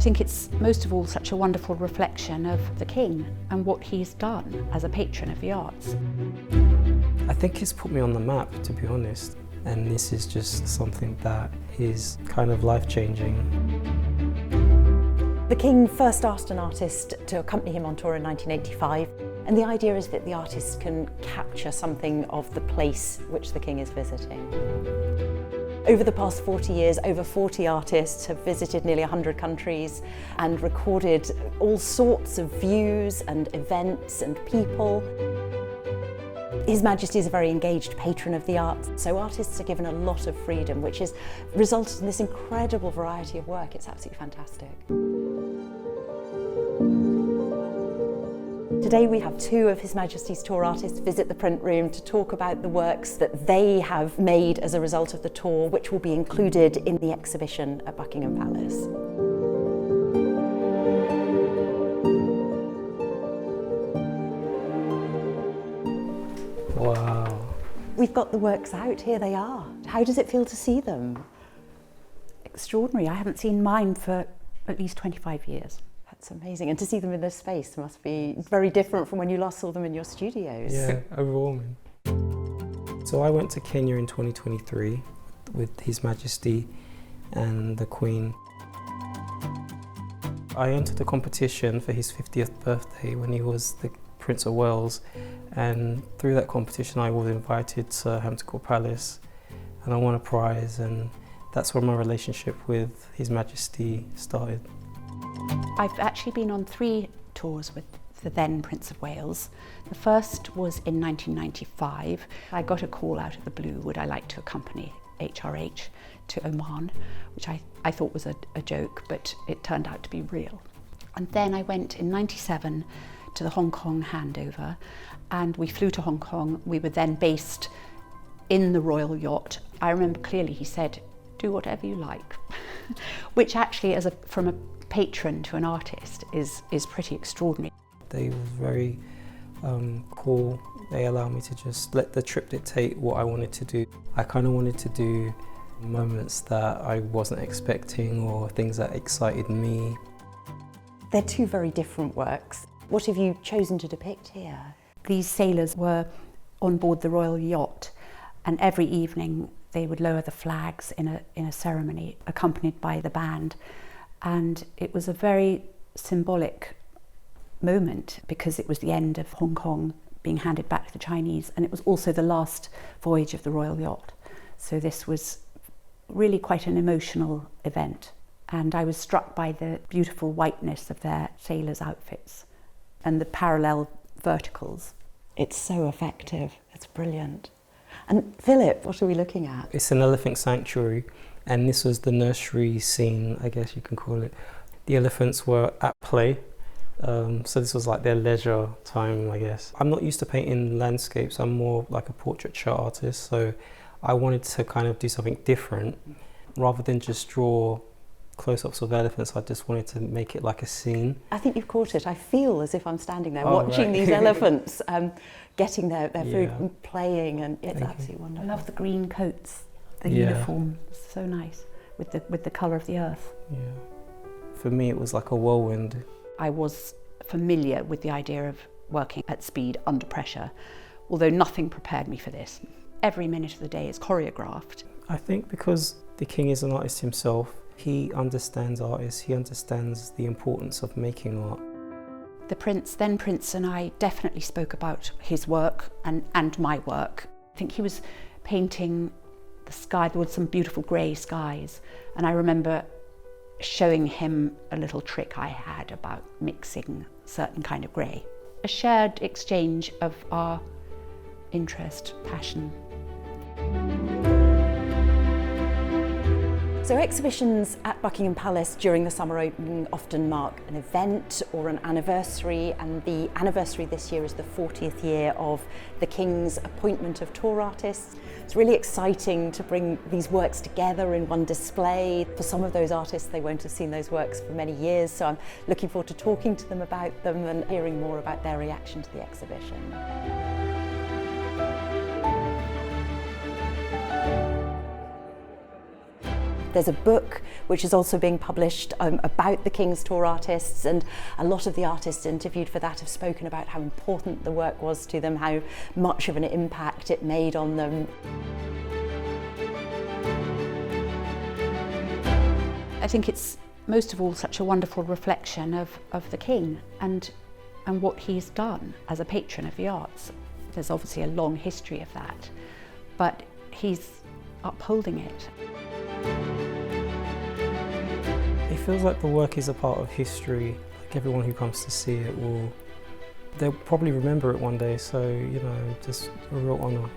I think it's most of all such a wonderful reflection of the King and what he's done as a patron of the arts. I think it's put me on the map, to be honest, and this is just something that is kind of life-changing. The King first asked an artist to accompany him on tour in 1985, and the idea is that the artist can capture something of the place which the King is visiting. Over the past 40 years, over 40 artists have visited nearly 100 countries and recorded all sorts of views and events and people. His Majesty is a very engaged patron of the arts, so artists are given a lot of freedom, which has resulted in this incredible variety of work. It's absolutely fantastic. Today we have two of His Majesty's tour artists visit the print room to talk about the works that they have made as a result of the tour, which will be included in the exhibition at Buckingham Palace. Wow. We've got the works out, here they are. How does it feel to see them? Extraordinary. I haven't seen mine for at least 25 years. That's amazing. And to see them in this space must be very different from when you last saw them in your studios. Yeah, overwhelming. So I went to Kenya in 2023 with His Majesty and the Queen. I entered the competition for his 50th birthday when he was the Prince of Wales, and through that competition I was invited to Hampton Court Palace and I won a prize, and that's where my relationship with His Majesty started. I've actually been on 3 tours with the then Prince of Wales. The first was in 1995. I got a call out of the blue, would I like to accompany HRH to Oman, which I thought was a joke, but it turned out to be real. And then I went in 97 to the Hong Kong handover, and we flew to Hong Kong. We were then based in the royal yacht. I remember clearly he said, do whatever you like, which actually from a patron to an artist is pretty extraordinary. They were very cool. They allowed me to just let the trip dictate what I wanted to do. I kind of wanted to do moments that I wasn't expecting or things that excited me. They're 2 very different works. What have you chosen to depict here? These sailors were on board the royal yacht, and every evening they would lower the flags in a ceremony accompanied by the band. And it was a very symbolic moment because it was the end of Hong Kong being handed back to the Chinese, and it was also the last voyage of the royal yacht. So this was really quite an emotional event, and I was struck by the beautiful whiteness of their sailors' outfits and the parallel verticals. It's so effective, it's brilliant. And Philip, what are we looking at? It's an elephant sanctuary, and this was the nursery scene, I guess you can call it. The elephants were at play, so this was like their leisure time, I guess. I'm not used to painting landscapes, I'm more like a portraiture artist, so I wanted to kind of do something different. Rather than just draw close-ups of elephants, I just wanted to make it like a scene. I think you've caught it. I feel as if I'm standing there watching these elephants getting their food and playing, and it's absolutely wonderful. I love the green coats, the uniform, so nice, with the colour of the earth. Yeah. For me it was like a whirlwind. I was familiar with the idea of working at speed under pressure, although nothing prepared me for this. Every minute of the day is choreographed. I think because the King is an artist himself, he understands artists, he understands the importance of making art. The then Prince and I definitely spoke about his work and my work. I think he was painting the sky, there were some beautiful grey skies, and I remember showing him a little trick I had about mixing certain kind of grey. A shared exchange of our interest, passion. So exhibitions at Buckingham Palace during the summer opening often mark an event or an anniversary, and the anniversary this year is the 40th year of the King's appointment of tour artists. It's really exciting to bring these works together in one display. For some of those artists, they won't have seen those works for many years, so I'm looking forward to talking to them about them and hearing more about their reaction to the exhibition. There's a book which is also being published about the King's tour artists, and a lot of the artists interviewed for that have spoken about how important the work was to them, how much of an impact it made on them. I think it's most of all such a wonderful reflection of the King and what he's done as a patron of the arts. There's obviously a long history of that, but he's upholding it. It feels like the work is a part of history. Like everyone who comes to see it they'll probably remember it one day, so you know, just a real honour.